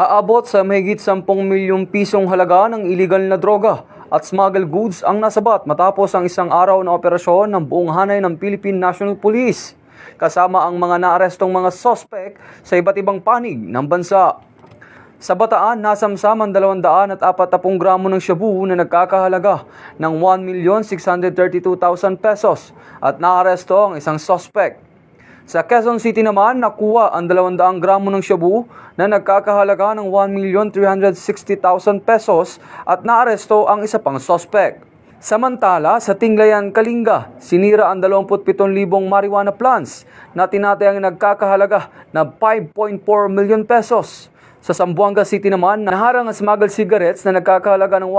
Aabot sa mahigit 10 milyong pisong halaga ng iligal na droga at smuggled goods ang nasabat matapos ang isang araw na operasyon ng buong hanay ng Philippine National Police, kasama ang mga naarestong mga sospek sa iba't ibang panig ng bansa. Sa Bataan, nasamsam ang 240 gramo ng shabu na nagkakahalaga ng 1,632,000 pesos at naaresto ang isang sospek. Sa Quezon City naman, nakuha ang 200 gramo ng shabu na nagkakahalaga ng 1,360,000 pesos at naaresto ang isa pang sospek. Samantala, sa Tinglayan, Kalinga, sinira ang 27,000 marijuana plants na tinatayang nagkakahalaga na 5.4 million pesos. Sa Zamboanga City naman, naharang ang smuggled cigarettes na nagkakahalaga ng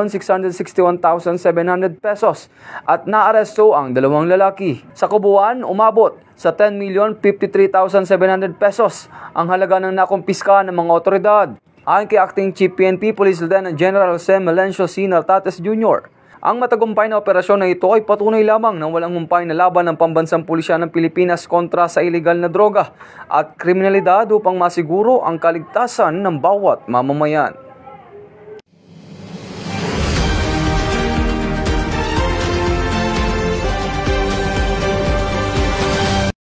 1,661,700 pesos at naaresto ang 2 lalaki. Sa Kubuan, umabot sa 10,053,700 pesos ang halaga ng nakumpiska ng mga otoridad. Ayon kay Acting Chief PNP Police Lieutenant General Jose Melencio C. Nartates Jr., ang matagumpay na operasyon na ito ay patunay lamang ng walang humpay na laban ng pambansang pulisya ng Pilipinas kontra sa iligal na droga at kriminalidad upang masiguro ang kaligtasan ng bawat mamamayan.